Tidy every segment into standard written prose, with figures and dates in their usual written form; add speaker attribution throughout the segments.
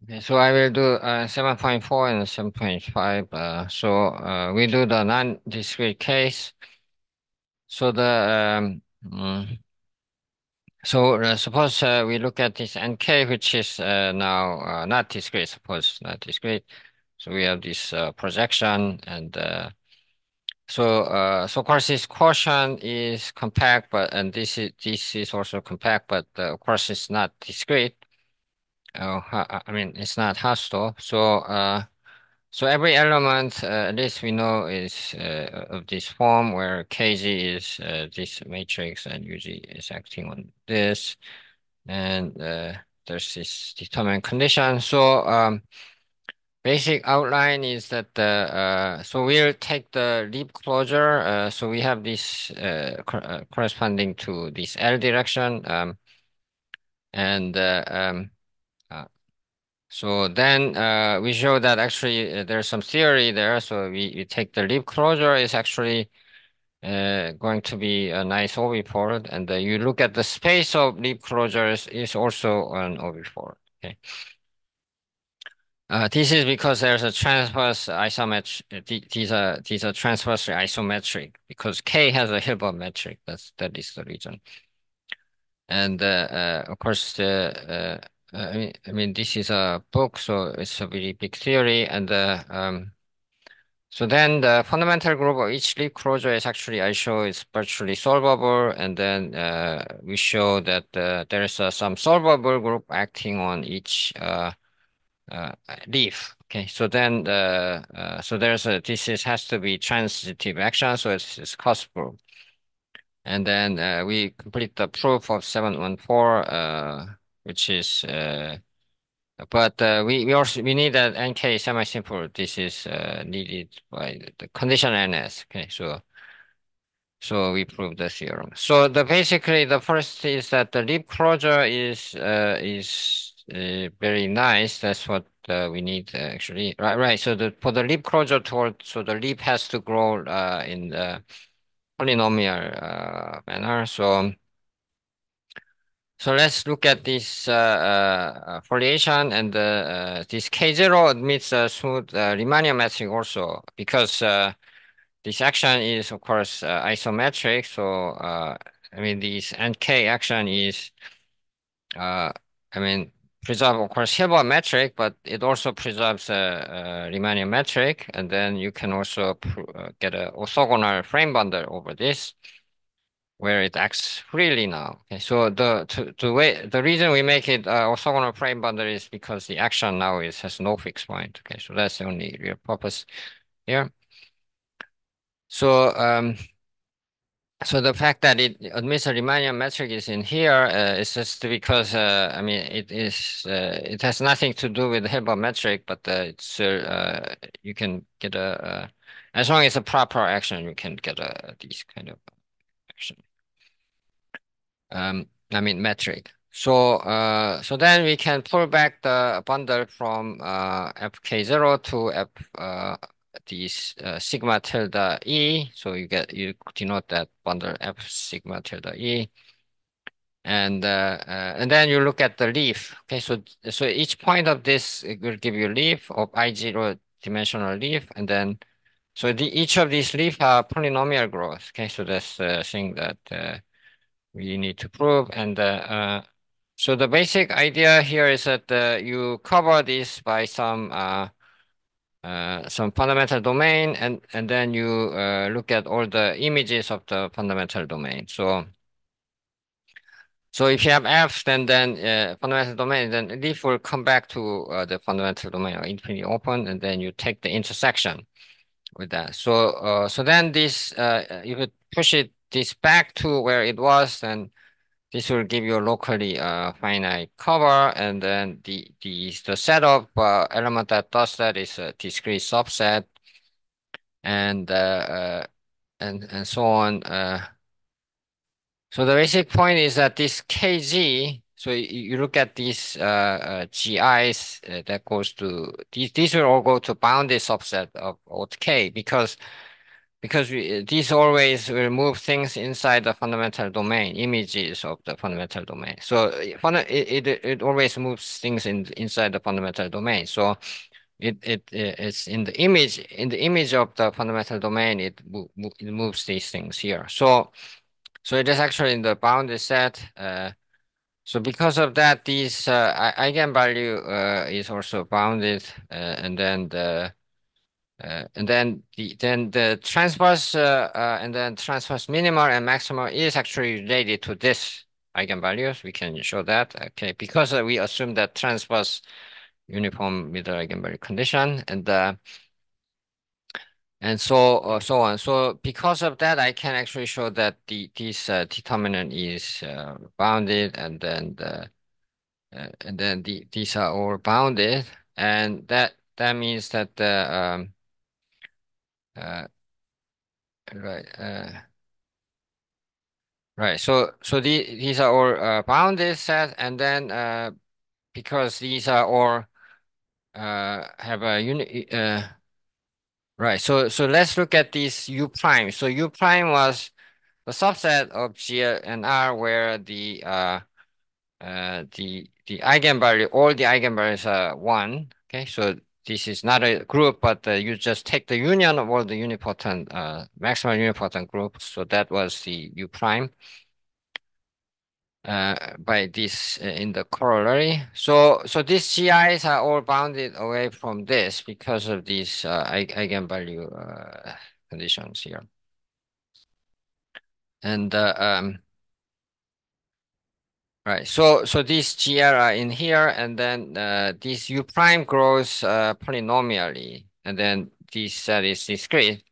Speaker 1: Okay, so I will do 7.4 and 7.5. We do the non-discrete case. So suppose we look at this nk, which is now not discrete. Suppose not discrete. So we have this projection, and so of course this quotient is compact, but and this is also compact, but of course it's not discrete. I mean it's not Hausdorff. So every element, at least we know, is of this form where Kg is this matrix and Ug is acting on this, and there's this determinant condition. So basic outline is that so we'll take the leap closure. So we have this corresponding to this L direction, and uh, so then we show that actually there's some theory there. So we take the leaf closure is actually going to be a nice orbifold, and you look at the space of leaf closures is also an orbifold. Okay. This is because there's a transverse isometric. These are transversely isometric because K has a Hilbert metric. That is the reason. And of course, I mean, this is a book, so it's a very big theory. And so then the fundamental group of each leaf closure is actually, I show it's virtually solvable. And then we show that there is some solvable group acting on each uh, leaf. Okay, so then so this has to be transitive action, so it's cost group. And then we complete the proof of 714, which is but we need an NK semi-simple. This is needed by the condition NS. Okay, so we prove the theorem. So basically the first is that the leaf closure is very nice. That's what we need actually. Right. So for the leaf closure so the leaf has to grow in the polynomial manner. So let's look at this foliation, and this K0 admits a smooth Riemannian metric also because this action is of course isometric. So I mean this NK action is uh, I mean preserve of course Hilbert metric, but it also preserves a Riemannian metric, and then you can also get a orthogonal frame bundle over this where it acts freely now. Okay, so the reason we make it orthogonal frame bundle is because the action now has no fixed point. Okay, so that's the only real purpose here. So so the fact that it admits a Riemannian metric is in here is just because I mean it has nothing to do with the Hilbert metric, but you can get as long as it's a proper action, you can get these kind of action. I mean metric. So then we can pull back the bundle from fk0 to f these sigma tilde e. So you denote that bundle f sigma tilde e, and then you look at the leaf. Okay, so each point of this it will give you leaf of I0 dimensional leaf, and then so each of these leaf are polynomial growth. Okay, so that's the thing that we need to prove. And so the basic idea here is that you cover this by some fundamental domain, and then you look at all the images of the fundamental domain. So if you have F, then fundamental domain, then leaf will come back to the fundamental domain or infinity open, and then you take the intersection with that. So then this you could push this back to where it was, and this will give you a locally finite cover, and then the set of element that does that is a discrete subset, and and so on. So the basic point is that this Kg. So you look at these GIs that goes to these will all go to bounded subset of K, because because these always will move things inside the fundamental domain, images of the fundamental domain. So it always moves things inside the fundamental domain. So it's in the image of the fundamental domain. It moves these things here. So it is actually in the bounded set. So because of that, these eigenvalue is also bounded, and then the transverse and then transverse minimal and maximal is actually related to this eigenvalues. We can show that. Okay, because we assume that transverse uniform middle eigenvalue condition, and so on. So because of that, I can actually show that this determinant is bounded, these are all bounded, and that means that the uh, right right. So these are all bounded set, and then because these are all have a unit right. So let's look at these U prime. So U prime was the subset of G and R where the eigenvalue, all the eigenvalues are one. Okay, so this is not a group, but you just take the union of all the unipotent maximal unipotent groups. So that was the U prime by this in the corollary. So these GIs are all bounded away from this because of these eigenvalue conditions here. And right, so these GR are in here, and then this U prime grows polynomially, and then this set is discrete.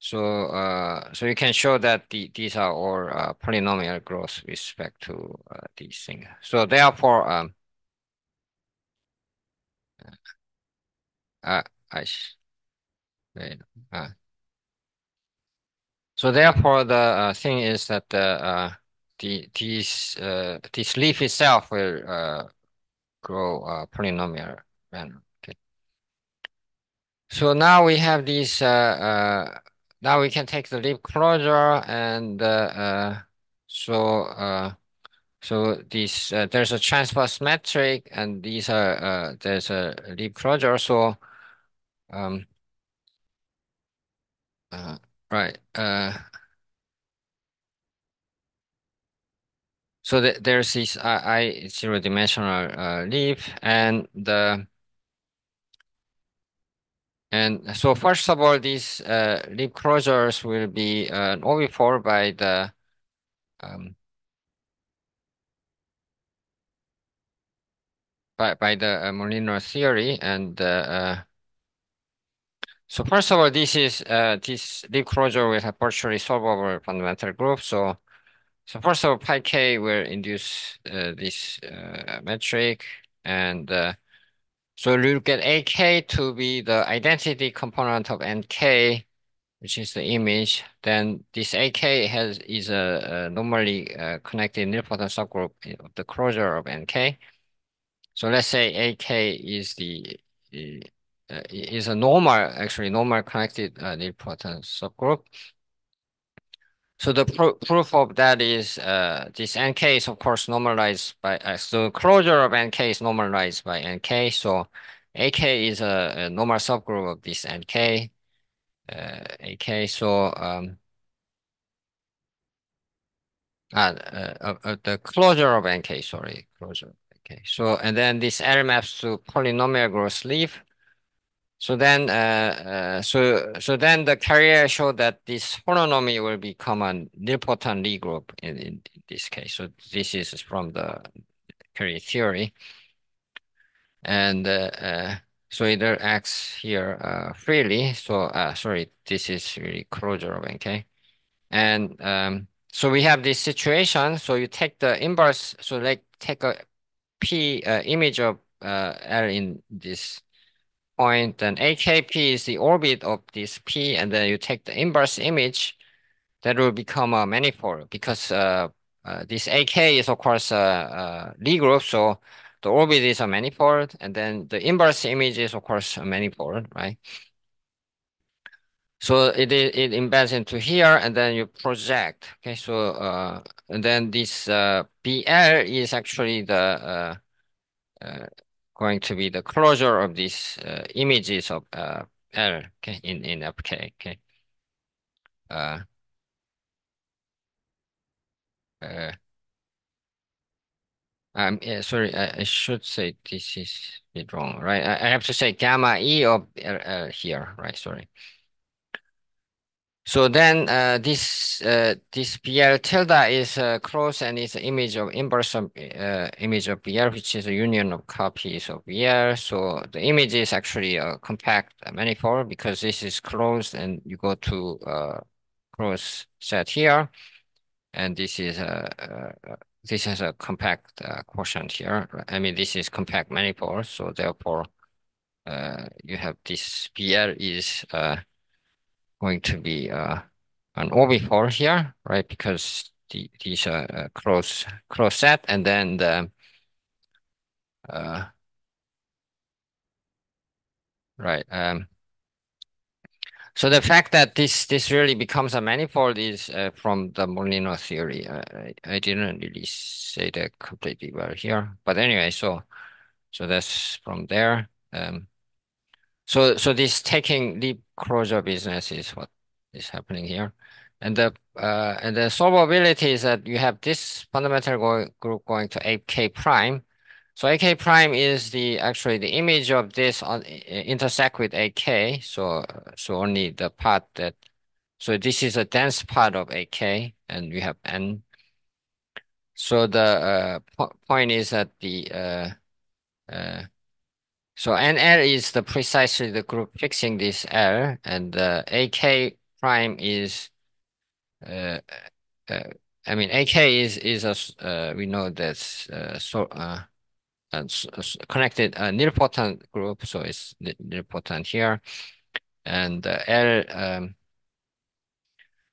Speaker 1: So you can show that these are all polynomial growth with respect to these things. So therefore, uh, I sh- wait, uh, so therefore the thing is that this leaf itself will grow polynomial manner. Okay. So now we have these. Now we can take the leaf closure, and so so this there's a transverse metric, and these are there's a leaf closure. So um uh, right so there's this I zero dimensional leaf, and so first of all, these leaf closures will be orbifold um, by the Molino theory, and so first of all, this leaf closure will have virtually solvable fundamental group. So first of all, pi k will induce this metric, and so you get AK to be the identity component of NK, which is the image. Then this AK is a normally connected nilpotent subgroup of the closure of NK. So let's say AK the is a normal, actually normal connected nilpotent subgroup. So the proof of that is this NK is of course normalized by so closure of NK is normalized by NK. So AK is a normal subgroup of this NK. AK. So the closure of NK. Sorry, closure of NK. So and then this L maps to polynomial growth leaf. So then, so then the carrier showed that this holonomy will become a nilpotent Lie group in this case. So this is from the carrier theory, and so it acts here freely. So sorry, this is really closure of NK, and so we have this situation. So you take the inverse. So like take a P image of L in this point, then AKP is the orbit of this P, and then you take the inverse image, that will become a manifold because this AK is of course a Lie group, so the orbit is a manifold, and then the inverse image is of course a manifold, right? So it embeds into here, and then you project. Okay, so and then this BL is actually the uh, going to be the closure of these images of L. Okay, in FK. Okay. Uh, uh, yeah, sorry, I should say this is a bit wrong, right? I have to say gamma E of here, right? Sorry. So then this BL tilde is close and is an image of inverse of image of BL, which is a union of copies of BL. So the image is actually a compact manifold because this is closed and you go to close set here, and this has a compact quotient here. I mean, this is compact manifold, so therefore you have this BL is going to be an orbifold here, right? Because these are close set, and then uh, right. So the fact that this really becomes a manifold is from the Molino theory. I didn't really say that completely well here, but anyway, so that's from there. So this taking leap closure business is what is happening here. And the solvability is that you have this fundamental group going to AK prime. So AK prime is the actually the image of this on intersect with AK. So only the part that so this is a dense part of AK, and we have N. So the point is that the uh, so NL is the precisely the group fixing this L, and AK prime is uh, uh, I mean AK is we know that's connected nilpotent group, so it's nilpotent here, and L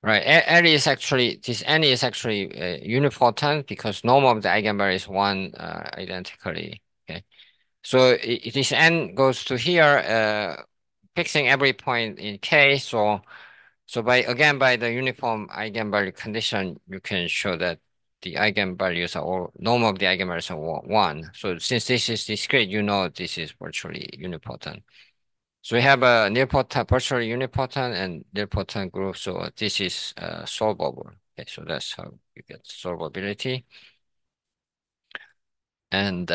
Speaker 1: right L is actually this N is actually unipotent because norm of the eigenvalue is one identically. Okay. So this n goes to here, fixing every point in K. So by the uniform eigenvalue condition, you can show that the eigenvalues are all norm of the eigenvalues are one. So since this is discrete, you know this is virtually unipotent. So we have a nilpotent, virtually unipotent and nilpotent group. So this is solvable. Okay, so that's how you get solvability. And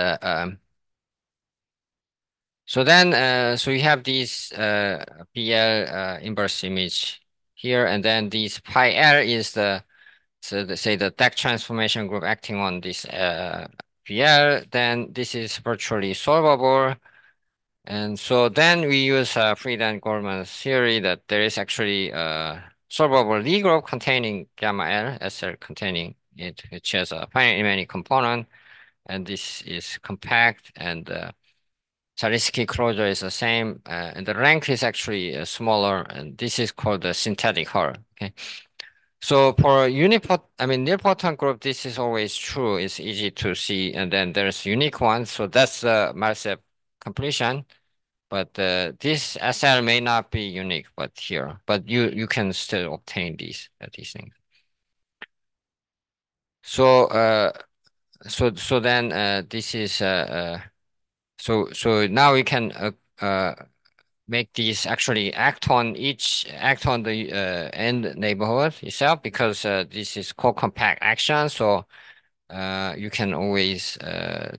Speaker 1: so then, so you have these PL inverse image here, and then these pi L is say the deck transformation group acting on this PL. Then this is virtually solvable, and so then we use Frieden-Goldman's theory that there is actually a solvable Lie group containing gamma L, SL containing it, which has a finite many component, and this is compact and Zariski closure is the same, and the rank is actually smaller, and this is called the synthetic Hull. Okay, so for nilpotent group, this is always true. It's easy to see, and then there's unique ones. So that's the Marcep completion. But this SL may not be unique, but you can still obtain these things. So so then this is so now we can make these actually act on the end neighborhood itself because this is co-compact action. So you can always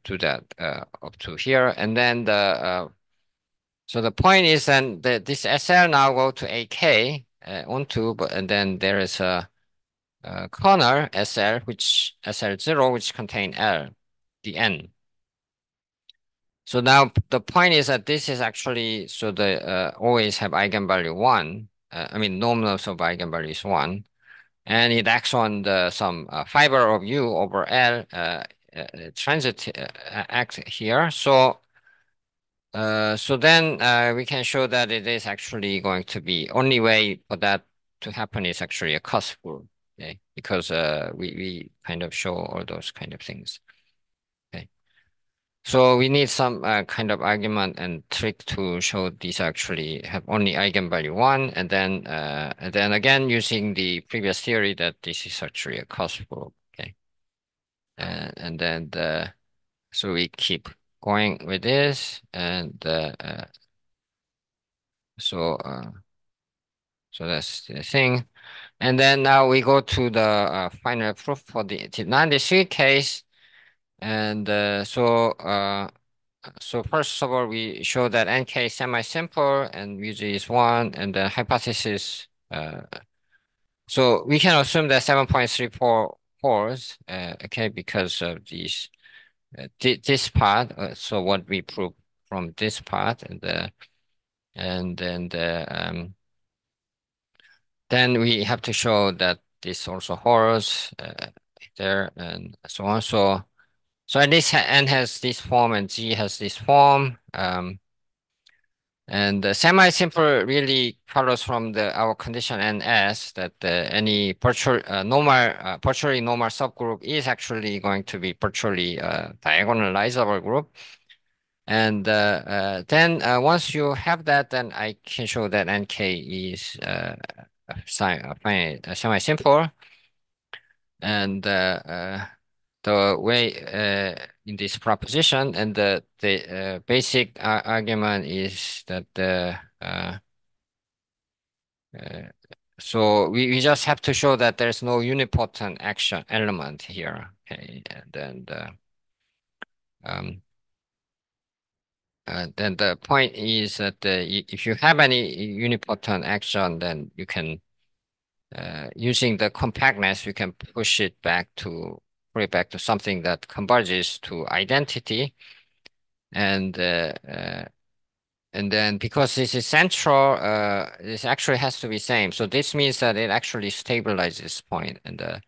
Speaker 1: do that up to here. And then so the point is then that this SL now go to AK onto, but and then there is a corner SL which SL0 which contain L, the N. So now the point is that this is actually so the always have eigenvalue one. I mean nominals of eigenvalue is one, and it acts on the some fiber of U over L transit act here. So then we can show that it is actually going to be only way for that to happen is actually a cusp group, okay? Because we kind of show all those kind of things. Okay. So we need some kind of argument and trick to show these actually have only eigenvalue one, and then again using the previous theory that this is actually a cosp group. Okay, and then so we keep going with this, and so so that's the thing. And then now we go to the final proof for the non-discrete case, and so first of all, we show that nk is semi-simple and μg is 1, and the hypothesis, so we can assume that 7.34 holds, okay, because of these, this part, so what we prove from this part, and then we have to show that this also holds, there, and so on. So at least n has this form and g has this form. And the semi-simple really follows from our condition NS that any virtual virtually normal subgroup is actually going to be virtually diagonalizable group. And then once you have that, then I can show that NK is semi-simple. And the way in this proposition, and the basic argument is that uh, so we just have to show that there's no unipotent action element here. Okay, and um, then the point is that if you have any unipotent action, then you can using the compactness, you can pull it back to something that converges to identity. And and then because this is central, this actually has to be same. So this means that it actually stabilizes this point, and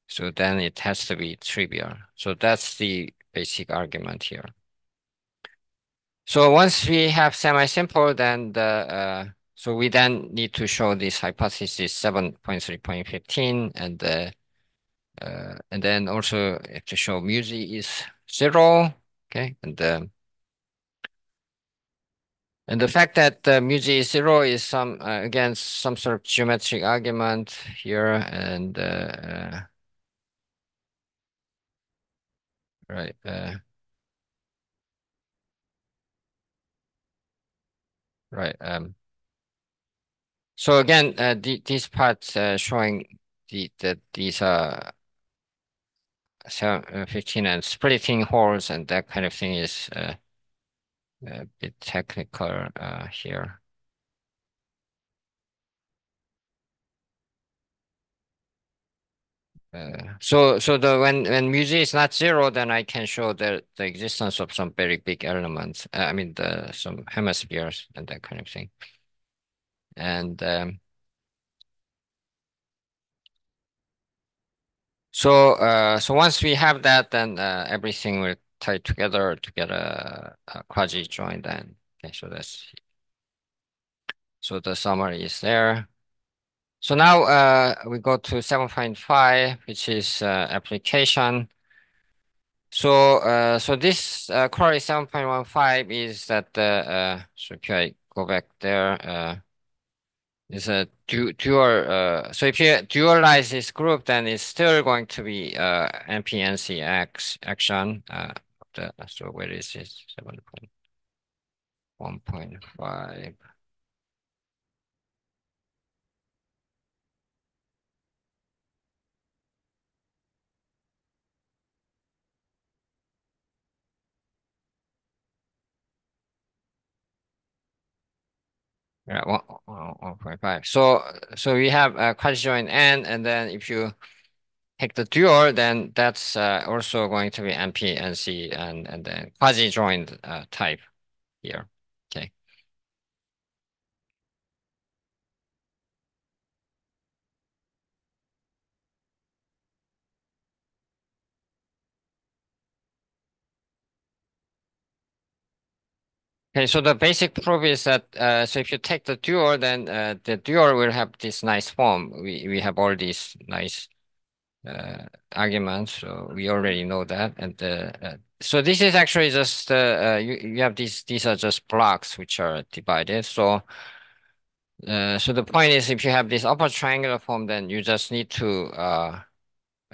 Speaker 1: so then it has to be trivial. So that's the basic argument here. So once we have semi-simple, then so we then need to show this hypothesis 7.3.15, and then also have to show μg is 0. Okay, and the fact that μg is 0 is some again some sort of geometric argument here, and right right so again these parts showing that these 15 and splitting holes and that kind of thing is a bit technical here. So the when μg is not 0, then I can show the existence of some very big elements. I mean the some hemispheres and that kind of thing. And so once we have that, then everything will tie together to get a quasi joint. Then okay, so the summary is there. So now we go to 7.5, which is application. So this query 7.15 is that so if I go back there, is a dual so if you dualize this group, then it's still going to be NP-NCX action. So where is it? 7.1.5. Yeah, 1.5. So we have a quasi-joint N, and then if you take the dual, then that's also going to be NP, NC, and then quasi-joint type here. Okay. Okay, so the basic proof is that so if you take the dual, then the dual will have this nice form. We have all these nice arguments, so we already know that, and so this is actually just you have these are just blocks which are divided. So the point is, if you have this upper triangular form, then you just need to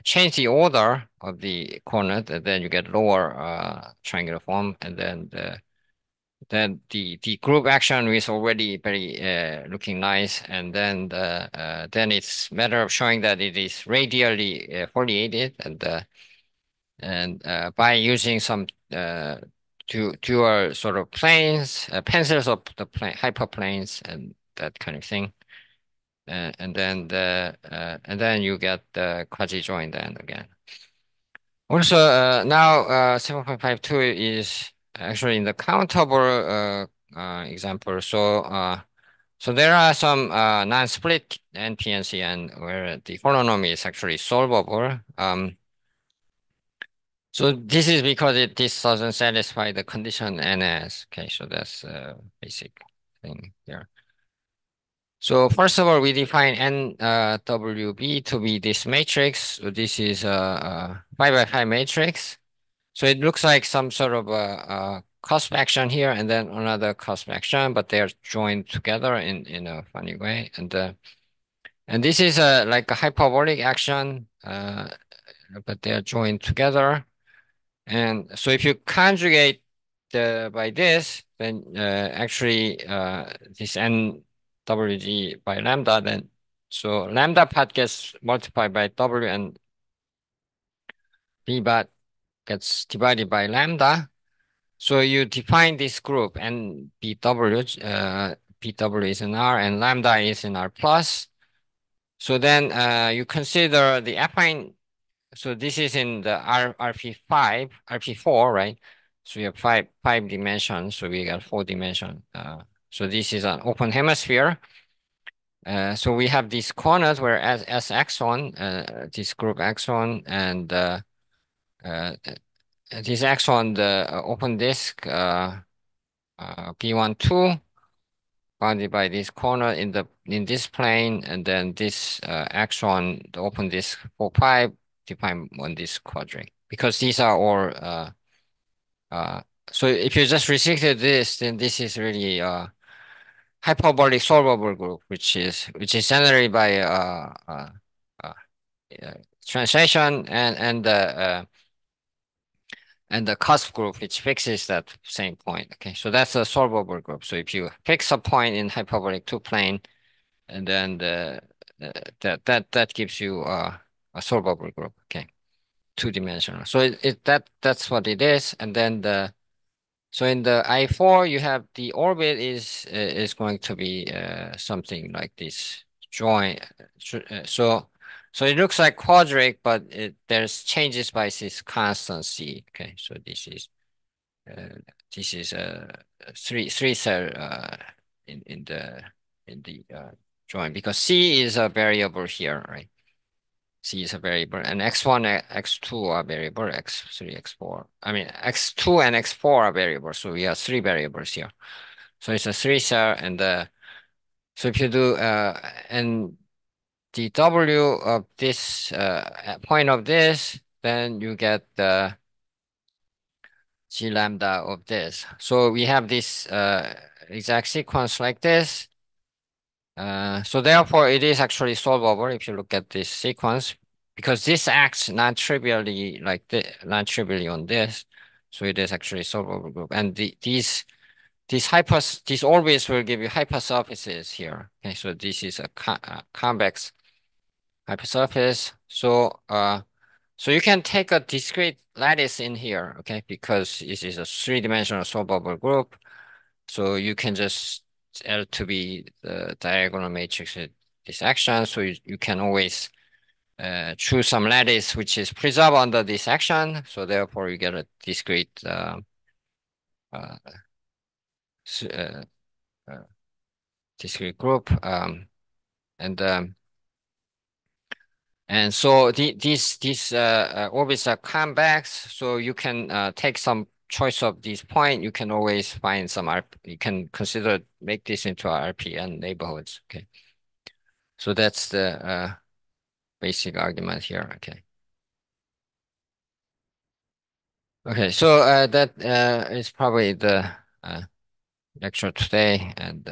Speaker 1: change the order of the coordinate, and then you get lower triangular form, and then the group action is already very looking nice, and then it's matter of showing that it is radially foliated, and by using some dual sort of planes, pencils of the plane, hyperplanes, and that kind of thing. And then you get the quasi joint end again. Also, now 7.52 is actually in the countable example. So there are some non-split NP&CN where the holonomy is actually solvable. So this is because this doesn't satisfy the condition NS. Okay, so that's a basic thing here. So first of all, we define NWB to be this matrix. So this is a 5 by 5 matrix. So it looks like some sort of a cusp action here and then another cusp action, but they're joined together in a funny way. And this is like a hyperbolic action, but they're joined together. And so if you conjugate by this, then actually this NWG by lambda, then so lambda part gets multiplied by W and B bar gets divided by lambda. So you define this group and BW, BW is in R and lambda is in R plus. So then you consider the affine. So this is in the RP5, RP4, right? So we have five dimensions. So we got 4 dimension. So this is an open hemisphere. So we have these corners where S axon, this group axon, and this axon, the open disk B12 bounded by this corner in this plane, and then this axon, the open disk 4, 5 defined on this quadrant. Because these are all uh, so if you just restricted this, then this is really hyperbolic solvable group, which is generated by uh, uh, translation and the cusp group, which fixes that same point. Okay, so that's a solvable group. So if you fix a point in hyperbolic two plane, and then that gives you a solvable group. Okay, 2 dimensional. So that's what it is. And then so in the I4 you have the orbit is going to be something like this joint. So it looks like quadratic, but there's changes by this constancy. Okay, so uh, this is a three cell in the joint, because C is a variable here, right? C is a variable, and X1, X2 are variable, X3, X4. I mean, X2 and X4 are variables, so we have 3 variables here. So it's a 3 cell, and so if you do and the W of this point of this, then you get the G lambda of this. So we have this exact sequence like this. So therefore, it is actually solvable if you look at this sequence, because this acts non-trivially like non-trivially on this. So it is actually solvable group. And these orbits will give you hypersurfaces here. Okay, so this is a convex hypersurface. So you can take a discrete lattice in here, okay, because this is a 3 dimensional solvable group. So you can just L to be the diagonal matrix with this action. So you can always choose some lattice which is preserved under this action. So therefore you get a discrete uh, uh, uh, discrete group. And um, and so these orbits are convex. So you can take some choice of this point. You can always find some RP. You can consider make this into RPN neighborhoods. Okay. So that's the basic argument here. Okay. Okay, so that is probably the lecture today, and